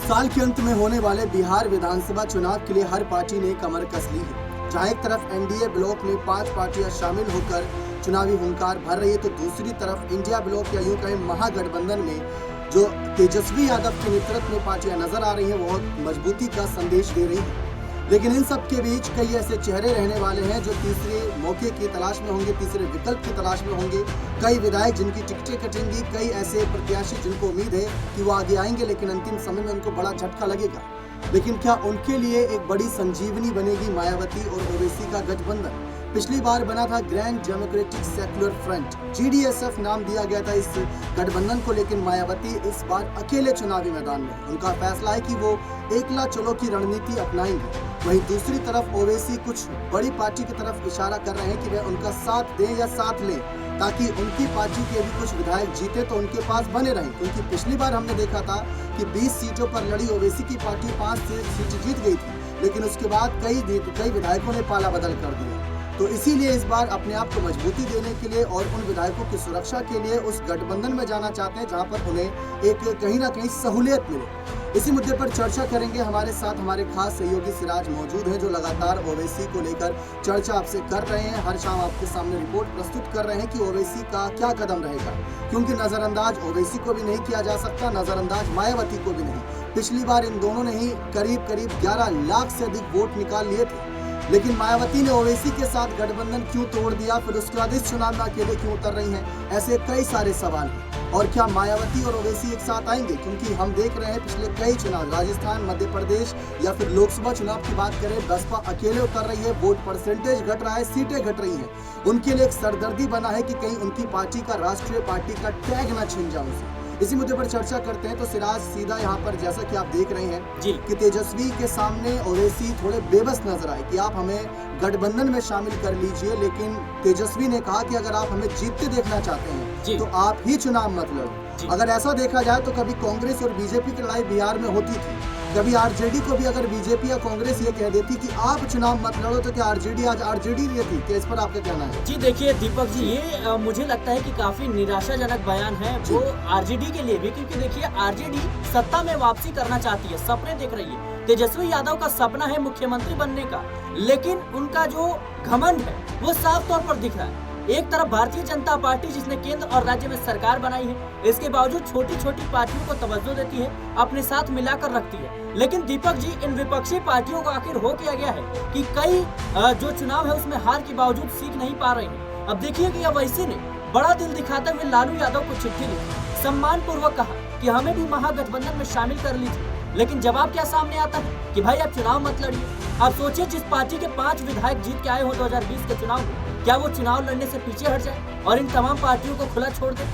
साल के अंत में होने वाले बिहार विधानसभा चुनाव के लिए हर पार्टी ने कमर कस ली है। जहां एक तरफ एनडीए ब्लॉक में 5 पार्टियां शामिल होकर चुनावी हुंकार भर रही है, तो दूसरी तरफ इंडिया ब्लॉक या यूं कहें महागठबंधन में जो तेजस्वी यादव के नेतृत्व में पार्टियां नजर आ रही हैं, वो मजबूती का संदेश दे रही है। लेकिन इन सब के बीच कई ऐसे चेहरे रहने वाले हैं जो तीसरे मौके की तलाश में होंगे, तीसरे विकल्प की तलाश में होंगे। कई विधायक जिनकी टिकटें कटेंगी, कई ऐसे प्रत्याशी जिनको उम्मीद है कि वो आगे आएंगे, लेकिन अंतिम समय में उनको बड़ा झटका लगेगा। लेकिन क्या उनके लिए एक बड़ी संजीवनी बनेगी मायावती और ओवैसी का गठबंधन? पिछली बार बना था grand democratic secular front, GDSF नाम दिया गया था इस गठबंधन को, लेकिन मायावती इस बार अकेले चुनावी मैदान में है। उनका फैसला है कि वो एकला चलो की रणनीति अपनाएंगे। वहीं दूसरी तरफ ओवैसी कुछ बड़ी पार्टी की तरफ इशारा कर रहे हैं कि वह उनका साथ दें या साथ लें, ताकि उनकी पार्टी के भी कुछ विधायक जीते तो उनके पास बने रहें। क्योंकि पिछली बार हमने देखा था कि 20 सीटों पर लड़ी ओवैसी की पार्टी 5 सीट जीत गई थी, लेकिन उसके बाद कई विधायकों ने पाला बदल कर दिया। तो इसीलिए इस बार अपने आप को मजबूती देने के लिए और उन विधायकों की सुरक्षा के लिए उस गठबंधन में जाना चाहते हैं जहां पर उन्हें एक कहीं ना कहीं सहूलियत मिले। इसी मुद्दे पर चर्चा करेंगे। हमारे साथ हमारे खास सहयोगी सिराज मौजूद हैं, जो लगातार ओवैसी को लेकर चर्चा आपसे कर रहे हैं। हर शाम आपके सामने रिपोर्ट प्रस्तुत कर रहे हैं कि ओवैसी का क्या कदम रहेगा, क्योंकि नजरअंदाज ओवैसी को भी नहीं किया जा सकता, नजरअंदाज मायावती को भी नहीं। पिछली बार इन दोनों ने ही करीब 11 लाख से अधिक वोट निकाल लिए थे, लेकिन मायावती ने ओवैसी के साथ गठबंधन क्यों तोड़ दिया, फिर उसके बाद इस चुनाव में अकेले क्यों उतर रही हैं? ऐसे कई सारे सवाल हैं। और क्या मायावती और ओवैसी एक साथ आएंगे? क्योंकि हम देख रहे हैं पिछले कई चुनाव, राजस्थान, मध्य प्रदेश या फिर लोकसभा चुनाव की बात करें, बसपा अकेले उतर रही है, वोट परसेंटेज घट रहा है, सीटें घट रही हैं। उनके लिए एक सरदर्दी बना है कि कहीं उनकी पार्टी का, राष्ट्रीय पार्टी का टैग न छिन जाए उसे। इसी मुद्दे पर चर्चा करते हैं। तो सिराज, सीधा यहाँ पर जैसा कि आप देख रहे हैं जी कि तेजस्वी के सामने ओवैसी थोड़े बेबस नजर आए कि आप हमें गठबंधन में शामिल कर लीजिए, लेकिन तेजस्वी ने कहा कि अगर आप हमें जीतते देखना चाहते हैं तो आप ही चुनाव मत लड़ो। अगर ऐसा देखा जाए तो कभी कांग्रेस और बीजेपी की लड़ाई बिहार में होती थी, कभी आरजेडी को भी अगर बीजेपी या कांग्रेस ये कह देती कि आप चुनाव मत लड़ो, तो क्या आरजेडी आज आरजेडी रहती? क्या इस पर आपका कहना है? जी देखिए दीपक जी, ये मुझे लगता है कि काफी निराशाजनक बयान है वो आरजेडी के लिए भी, क्योंकि देखिए आरजेडी सत्ता में वापसी करना चाहती है, सपने देख रही है। तेजस्वी यादव का सपना है मुख्यमंत्री बनने का, लेकिन उनका जो घमंड है वो साफ तौर पर दिख रहा है। एक तरफ भारतीय जनता पार्टी जिसने केंद्र और राज्य में सरकार बनाई है, इसके बावजूद छोटी छोटी पार्टियों को तवज्जो देती है, अपने साथ मिलाकर रखती है। लेकिन दीपक जी, इन विपक्षी पार्टियों को आखिर हो क्या गया है कि कई जो चुनाव है उसमें हार के बावजूद सीख नहीं पा रहे हैं। अब देखिए कि ओवैसी ने बड़ा दिल दिखाते हुए लालू यादव को चिट्ठी लिखी, सम्मान पूर्वक कहा कि हमें भी महागठबंधन में शामिल कर लीजिए। लेकिन जवाब क्या सामने आता है कि भाई आप चुनाव मत लड़िए। आप सोचिए, जिस पार्टी के 5 विधायक जीत के आए हो 2020 के चुनाव में, क्या वो चुनाव लड़ने से पीछे हट जाए और इन तमाम पार्टियों को खुला छोड़ दे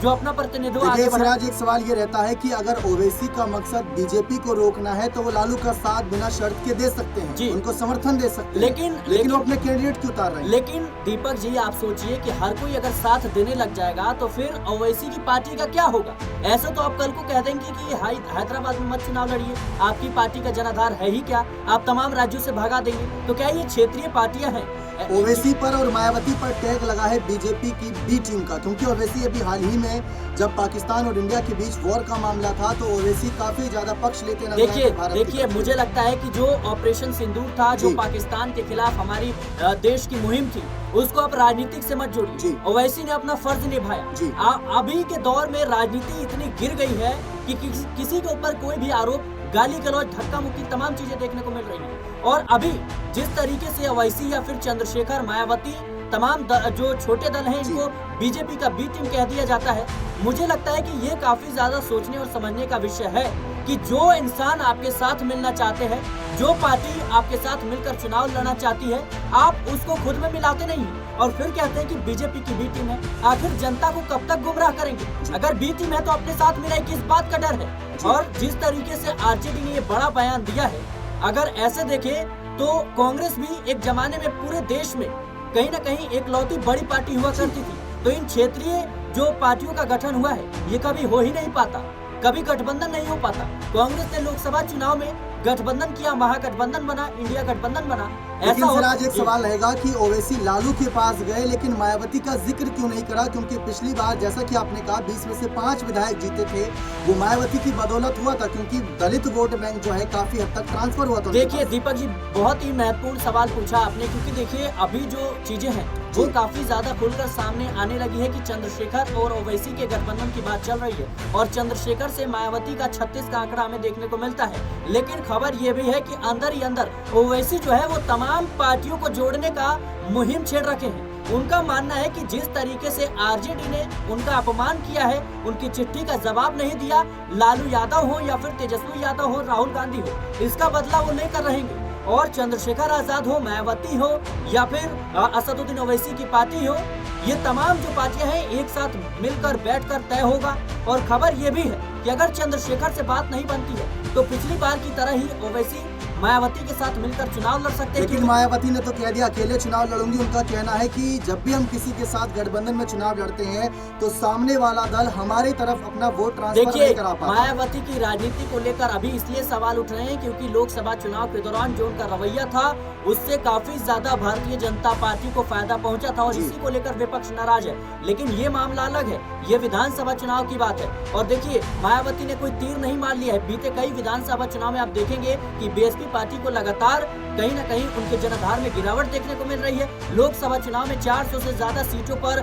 जो अपना प्रतिनिधित्व आगे बढ़ाए? एक सवाल ये रहता है कि अगर ओवैसी का मकसद बीजेपी को रोकना है तो वो लालू का साथ बिना शर्त के दे सकते हैं जी, उनको समर्थन दे सकते हैं, लेकिन वो अपने कैंडिडेट क्यों उतार रहे हैं? लेकिन दीपक जी, आप सोचिए कि हर कोई अगर साथ देने लग जाएगा तो फिर ओवैसी की पार्टी का क्या होगा? ऐसे तो आप कल को कह देंगे कि हैदराबाद में मत चुनाव लड़िए, आपकी पार्टी का जनाधार है ही क्या, आप तमाम राज्यों से भगा देंगे। तो क्या ये क्षेत्रीय पार्टियां हैं? ओवैसी पर और मायावती पर टैग लगा है बीजेपी की बी टीम का, क्योंकि ओवैसी अभी हाल ही में जब पाकिस्तान और इंडिया के बीच वॉर का मामला था तो ओवैसी काफी ज्यादा पक्ष लेते नजर आए। देखिए मुझे लगता है कि जो ऑपरेशन सिंदूर था, जो पाकिस्तान के खिलाफ हमारी देश की मुहिम थी, उसको आप राजनीतिक से मत जोड़िए। ओवैसी ने अपना फर्ज निभाया। अभी के दौर में राजनीति इतनी गिर गई है कि किसी के ऊपर कोई भी आरोप, गाली गलौज, धक्का मुक्की, तमाम चीजें देखने को मिल रही है। और अभी जिस तरीके से ओवैसी या फिर चंद्रशेखर, मायावती, तमाम जो छोटे दल हैं, इनको बीजेपी का बी टीम कह दिया जाता है। मुझे लगता है कि ये काफी ज्यादा सोचने और समझने का विषय है कि जो इंसान आपके साथ मिलना चाहते हैं, जो पार्टी आपके साथ मिलकर चुनाव लड़ना चाहती है, आप उसको खुद में मिलाते नहीं और फिर कहते हैं कि बीजेपी की बी टीम है। आखिर जनता को कब तक गुमराह करेंगे? अगर बी टीम है तो अपने साथ मिलाए, किस बात का डर है? और जिस तरीके से आरजेडी ने ये बड़ा बयान दिया है, अगर ऐसे देखें तो कांग्रेस भी एक जमाने में पूरे देश में कहीं ना कहीं एक लौती बड़ी पार्टी हुआ करती थी। तो इन क्षेत्रीय जो पार्टियों का गठन हुआ है, ये कभी हो ही नहीं पाता, कभी गठबंधन नहीं हो पाता। कांग्रेस ने लोकसभा चुनाव में गठबंधन किया, महागठबंधन बना, इंडिया गठबंधन बना। लेकिन सिराज एक सवाल रहेगा कि ओवैसी लालू के पास गए लेकिन मायावती का जिक्र क्यों नहीं करा, क्योंकि पिछली बार जैसा कि आपने कहा 20 में से 5 विधायक जीते थे, वो मायावती की बदौलत हुआ था, क्योंकि दलित वोट बैंक जो है काफी हद तक ट्रांसफर हुआ था। देखिए दीपक जी, बहुत ही महत्वपूर्ण सवाल पूछा आपने, क्योंकि देखिए अभी जो चीजें हैं वो काफी ज्यादा खुलकर सामने आने लगी है कि चंद्रशेखर और ओवैसी के गठबंधन की बात चल रही है और चंद्रशेखर से मायावती का 36 का आंकड़ा हमें देखने को मिलता है। लेकिन खबर ये भी है कि अंदर ही अंदर ओवैसी जो है वो तमाम पार्टियों को जोड़ने का मुहिम छेड़ रखे हैं। उनका मानना है कि जिस तरीके से आरजेडी ने उनका अपमान किया है, उनकी चिट्ठी का जवाब नहीं दिया, लालू यादव हो या फिर तेजस्वी यादव हो, राहुल गांधी हो, इसका बदला वो नहीं कर रहेंगे। और चंद्रशेखर आजाद हो, मायावती हो या फिर असदुद्दीन ओवैसी की पार्टी हो, ये तमाम जो पार्टियां हैं एक साथ मिलकर बैठकर तय होगा। और खबर ये भी है कि अगर चंद्रशेखर से बात नहीं बनती है तो पिछली बार की तरह ही ओवैसी मायावती के साथ मिलकर चुनाव लड़ सकते हैं। लेकिन मायावती ने तो कह दिया अकेले चुनाव लड़ूंगी। उनका कहना है कि जब भी हम किसी के साथ गठबंधन में चुनाव लड़ते हैं तो सामने वाला दल हमारी तरफ अपना वोट ट्रांसफर नहीं करा पाता। मायावती की राजनीति को लेकर अभी इसलिए सवाल उठ रहे हैं क्योंकि लोकसभा चुनाव के दौरान जो उनका रवैया था उससे काफी ज्यादा भारतीय जनता पार्टी को फायदा पहुंचा था और इसी को लेकर विपक्ष नाराज है। लेकिन ये मामला अलग है, ये विधानसभा चुनाव की बात है। और देखिए मायावती ने कोई तीर नहीं मार लिया है। बीते कई विधानसभा चुनाव में आप देखेंगे कि बीएसपी पार्टी को लगातार कहीं न कहीं उनके जनाधार में गिरावट देखने को मिल रही है। लोकसभा चुनाव में 400 से ज्यादा सीटों पर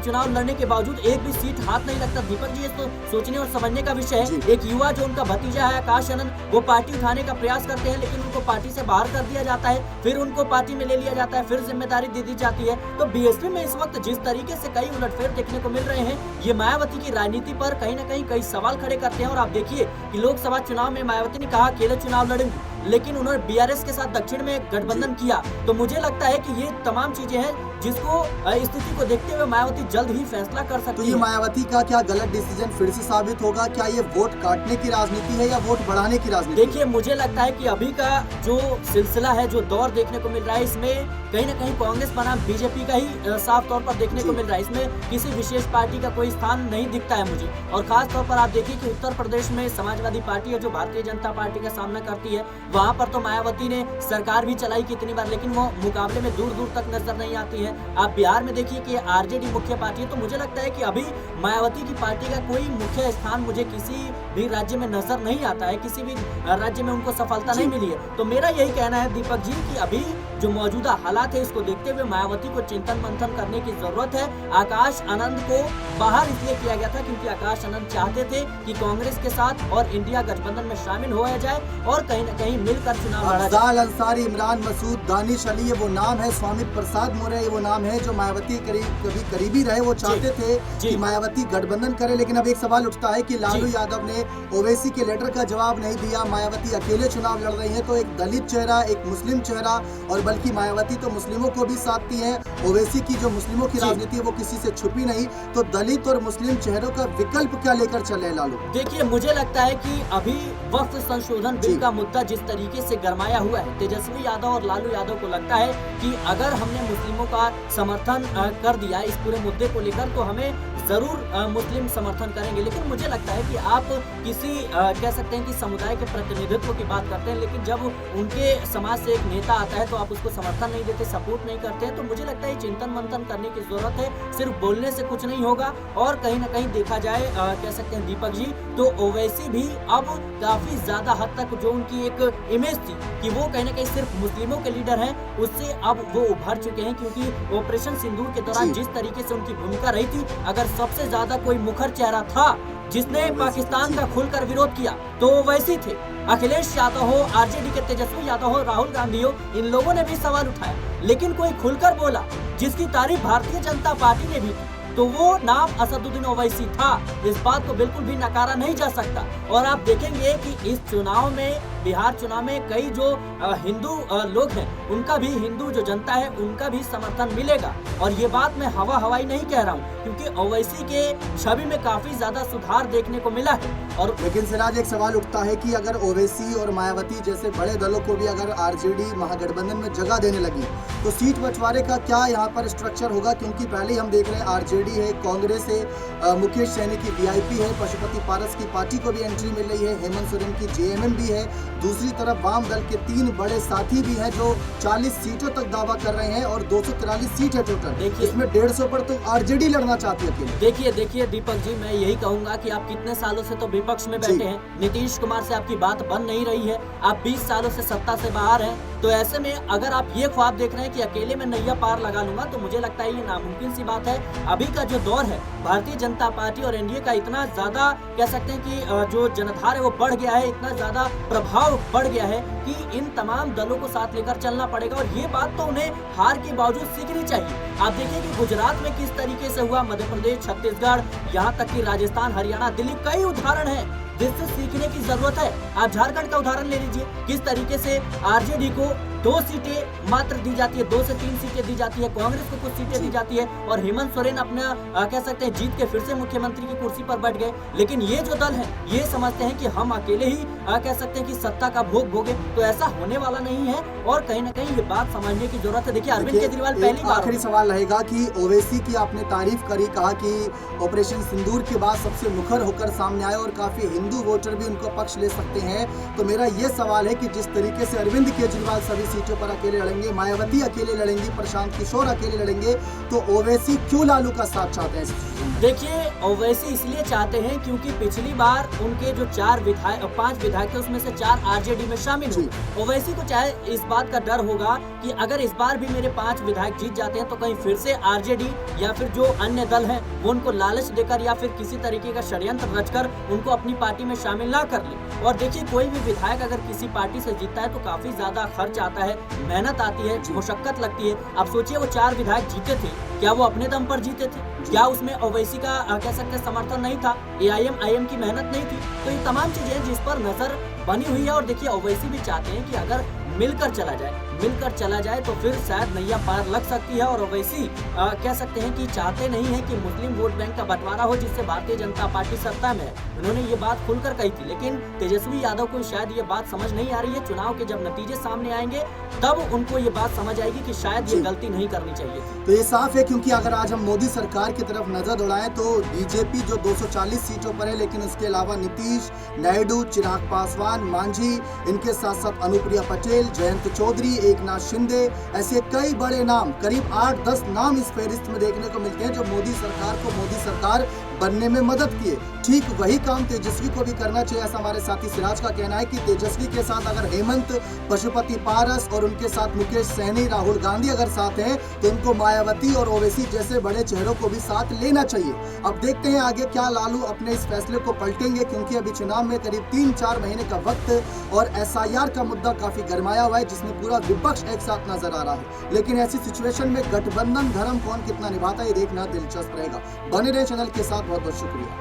चुनाव लड़ने के बावजूद एक भी सीट हाथ नहीं लगता। दीपक जी, इसको सोचने और समझने का विषय है। एक युवा जो उनका भतीजा है आकाश आनंद, वो पार्टी उठाने का प्रयास करते हैं लेकिन उनको पार्टी से बाहर कर दिया जाता है, फिर उनको पार्टी में ले लिया जाता है, फिर जिम्मेदारी दे दी जाती है। तो बीएसपी में इस वक्त जिस तरीके से कई उलटफेर देखने को मिल रहे हैं, ये मायावती की राजनीति पर कहीं न कहीं कई सवाल खड़े करते हैं। और आप देखिए कि लोकसभा चुनाव में मायावती ने कहा अकेले चुनाव लड़ेंगे, लेकिन उन्होंने बीआरएस के साथ दक्षिण में गठबंधन किया। तो मुझे लगता है कि ये तमाम चीजें हैं जिसको स्थिति को देखते हुए मायावती जल्द ही फैसला कर सकती है। तो ये मायावती का क्या गलत डिसीजन फिर से साबित होगा? क्या ये वोट काटने की राजनीति है या वोट बढ़ाने की राजनीति? देखिए मुझे लगता है कि अभी का जो सिलसिला है, जो दौर देखने को मिल रहा है, इसमें कहीं न कहीं कांग्रेस बनाम बीजेपी का ही साफ तौर पर देखने को मिल रहा है। इसमें किसी विशेष पार्टी का कोई स्थान नहीं दिखता है मुझे। और खास तौर पर आप देखिए कि उत्तर प्रदेश में समाजवादी पार्टी है जो भारतीय जनता पार्टी का सामना करती है, वहाँ पर तो मायावती ने सरकार भी चलाई कितनी बार, लेकिन वो मुकाबले में दूर दूर तक नजर नहीं आती है। आप बिहार में देखिए कि आरजेडी मुख्य पार्टी है, तो मुझे लगता है कि अभी मायावती की पार्टी का कोई मुख्य स्थान मुझे किसी भी राज्य में नजर नहीं आता है, किसी भी राज्य में उनको सफलता नहीं मिली है। तो मेरा यही कहना है दीपक जी कि अभी जो मौजूदा हालात है इसको देखते हुए मायावती को चिंतन मंथन करने की जरूरत है। आकाश आनंद को बाहर इसलिए किया गया था क्योंकि आकाश आनंद चाहते थे कि कांग्रेस के साथ और इंडिया गठबंधन में शामिल हो जाए और कहीं न कहीं मिलकर चुनाव लड़ा जाए। अफजाल अंसारी, इमरान मसूद, दानिश अली, ये वो नाम है, स्वामी प्रसाद मौर्य ये वो नाम है जो मायावती कभी करीबी रहे। वो चाहते थे कि मायावती गठबंधन करे, लेकिन अब एक सवाल उठता है कि लालू यादव ने ओवैसी के लेटर का जवाब नहीं दिया, मायावती अकेले चुनाव लड़ रही है। तो एक दलित चेहरा, एक मुस्लिम चेहरा, और बल्कि मायावती तो मुस्लिमों को भी साधती है, ओवैसी की जो मुस्लिमों की राजनीति है वो किसी से छुपी नहीं। तो दलित और मुस्लिम चेहरों का विकल्प क्या लेकर चले लालू? देखिए मुझे लगता है कि अभी वक्त संशोधन बिल का मुद्दा जिस तरीके से गरमाया हुआ है, तेजस्वी यादव और लालू यादव को लगता है कि अगर हमने मुस्लिमों का समर्थन कर दिया इस पूरे मुद्दे को लेकर तो हमें जरूर मुस्लिम समर्थन करेंगे। लेकिन मुझे लगता है कि आप किसी कह सकते हैं कि समुदाय के प्रतिनिधित्व की बात करते हैं, लेकिन जब उनके समाज से एक नेता आता है तो आप उसको समर्थन नहीं देते, सपोर्ट नहीं करते हैं। तो मुझे लगता है चिंतन मंथन करने की जरूरत है, सिर्फ बोलने से कुछ नहीं होगा। और कहीं ना कहीं देखा जाए कह सकते हैं दीपक जी, तो ओवैसी भी अब काफी ज्यादा हद तक जो उनकी एक इमेज थी कि वो कहीं ना कहीं सिर्फ मुस्लिमों के लीडर हैं, उससे अब वो उभर चुके हैं। क्योंकि ऑपरेशन सिंदूर के दौरान जिस तरीके से उनकी भूमिका रही थी, अगर सबसे ज्यादा कोई मुखर चेहरा था जिसने पाकिस्तान का खुलकर विरोध किया तो ओवैसी थे। अखिलेश यादव हो, आरजेडी के तेजस्वी यादव हो, राहुल गांधी हो, इन लोगों ने भी सवाल उठाया, लेकिन कोई खुलकर बोला जिसकी तारीफ भारतीय जनता पार्टी ने भी की तो वो नाम असदुद्दीन ओवैसी था। इस बात को बिल्कुल भी नकारा नहीं जा सकता। और आप देखेंगे कि इस चुनाव में, बिहार चुनाव में कई जो हिंदू लोग हैं, उनका भी, हिंदू जो जनता है उनका भी समर्थन मिलेगा। और ये बात मैं हवाई नहीं कह रहा हूँ, क्योंकि ओवैसी के छवि में काफी ज्यादा सुधार देखने को मिला है। और लेकिन सिराज एक सवाल उठता है कि अगर ओवैसी और मायावती जैसे बड़े दलों को भी अगर आरजेडी महागठबंधन में जगह देने लगी तो सीट बंटवारे का क्या यहाँ पर स्ट्रक्चर होगा? क्योंकि पहले हम देख रहे हैं आरजेडी है, कांग्रेस है, मुकेश सैनी की वीआईपी है, पशुपति पारस की पार्टी को भी एंट्री मिल रही है, हेमंत सोरेन की जेएमएम भी है, दूसरी तरफ वाम दल के 3 बड़े साथी भी हैं जो 40 सीटों तक दावा कर रहे हैं और 243 सीट है टोटल। इसमें 150 पर तो आरजेडी लड़ना चाहती है अकेले। देखिए दीपक जी, मैं यही कहूंगा कि आप कितने सालों से तो विपक्ष में बैठे हैं, नीतीश कुमार से आपकी बात बन नहीं रही है, आप 20 सालों से सत्ता से बाहर हैं, तो ऐसे में अगर आप ये ख्वाब देख रहे हैं कि अकेले में नैया पार लगा लूंगा, तो मुझे लगता है ये नामुमकिन सी बात है। अभी का जो दौर है, भारतीय जनता पार्टी और एनडीए का इतना ज्यादा कह सकते हैं कि जो जनधार है वो बढ़ गया है, इतना ज्यादा प्रभाव बढ़ गया है कि इन तमाम दलों को साथ लेकर चलना पड़ेगा और ये बात तो उन्हें हार के बावजूद सीखनी चाहिए। आप देखिए कि गुजरात में किस तरीके से हुआ, मध्य प्रदेश, छत्तीसगढ़, यहाँ तक कि राजस्थान, हरियाणा, दिल्ली, कई उदाहरण है जिससे सीखने की जरूरत है। आप झारखंड का उदाहरण ले लीजिए, किस तरीके से आरजेडी को 2 सीटें मात्र दी जाती है, 2 से 3 सीटें दी जाती है, कांग्रेस को कुछ सीटें दी जाती है और हेमंत सोरेन अपना कह सकते हैं जीत के फिर से मुख्यमंत्री की कुर्सी पर बैठ गए। लेकिन ये जो दल है ये समझते हैं कि हम अकेले ही कह सकते हैं कि सत्ता का भोग भोगे, तो ऐसा होने वाला नहीं है और कहीं ना कहीं ये बात समझने की जरूरत है। देखिए अरविंद केजरीवाल पहली बार, आखिरी सवाल रहेगा कि ओवैसी की आपने तारीफ करी, कहा कि ऑपरेशन सिंदूर के बाद सबसे मुखर होकर सामने आए और काफी हिंदू वोटर भी उनको पक्ष ले सकते हैं, तो मेरा ये सवाल है कि जिस तरीके से अरविंद केजरीवाल सभी सीटों पर अकेले लड़ेंगे, मायावती अकेले लड़ेंगी, प्रशांत किशोर अकेले लड़ेंगे, तो ओवैसी क्यों लालू का साथ चाहते हैं? देखिए ओवैसी इसलिए चाहते हैं क्योंकि पिछली बार उनके जो 5 विधायक थे उसमें से 4 आरजेडी में शामिल हुए। ओवैसी को चाहे इस बात का डर होगा कि अगर इस बार भी मेरे 5 विधायक जीत जाते हैं तो कहीं फिर से आरजेडी या फिर जो अन्य दल हैं वो उनको लालच देकर या फिर किसी तरीके का षड्यंत्र रचकर उनको अपनी पार्टी में शामिल ना कर ले। और देखिए कोई भी विधायक अगर किसी पार्टी से जीतता है तो काफी ज्यादा खर्च आता है, मेहनत आती है, मुशक्कत लगती है। अब सोचिए वो 4 विधायक जीते थे, क्या वो अपने दम पर जीते थे? क्या उसमें ओवैसी का कह सकते हैं समर्थन नहीं था, AIM की मेहनत नहीं थी? तो ये तमाम चीजें जिस पर नजर बनी हुई है और देखिए ओवैसी भी चाहते हैं कि अगर मिलकर चला जाए तो फिर शायद नैया पार लग सकती है। और ओवैसी कह सकते हैं कि चाहते नहीं है कि मुस्लिम वोट बैंक का बंटवारा हो जिससे भारतीय जनता पार्टी सत्ता में है। उन्होंने ये बात खुलकर कही थी, लेकिन तेजस्वी यादव को शायद ये बात समझ नहीं आ रही है। चुनाव के जब नतीजे सामने आएंगे तब उनको ये बात समझ आएगी कि शायद ये गलती नहीं करनी चाहिए थी। तो ये साफ है, क्योंकि अगर आज हम मोदी सरकार की तरफ नजर दौड़ाएं तो बीजेपी जो 240 सीटों पर है, लेकिन उसके अलावा नीतीश, नायडू, चिराग पासवान, मांझी, इनके साथ साथ अनुप्रिया पटेल, जयंत चौधरी, एकनाथ शिंदे, ऐसे कई बड़े नाम, करीब 8-10 नाम इस फहरिस्त में देखने को मिलते हैं जो मोदी सरकार बनने में मदद किए। ठीक वही काम तेजस्वी को भी करना चाहिए, ऐसा हमारे साथी सिराज का कहना है कि तेजस्वी के साथ अगर हेमंत, पशुपति पारस और उनके साथ मुकेश सहनी, राहुल गांधी अगर साथ हैं तो उनको मायावती और ओवैसी जैसे बड़े चेहरों को भी साथ लेना चाहिए। अब देखते हैं आगे क्या लालू अपने इस फैसले को पलटेंगे, क्योंकि अभी चुनाव में करीब 3-4 महीने का वक्त और SIR का मुद्दा काफी गरमाया हुआ है जिसमें पूरा विपक्ष एक साथ नजर आ रहा है। लेकिन ऐसी सिचुएशन में गठबंधन धर्म कौन कितना निभाता है ये देखना दिलचस्प रहेगा। बने रहे चैनल के साथ, बहुत बहुत शुक्रिया।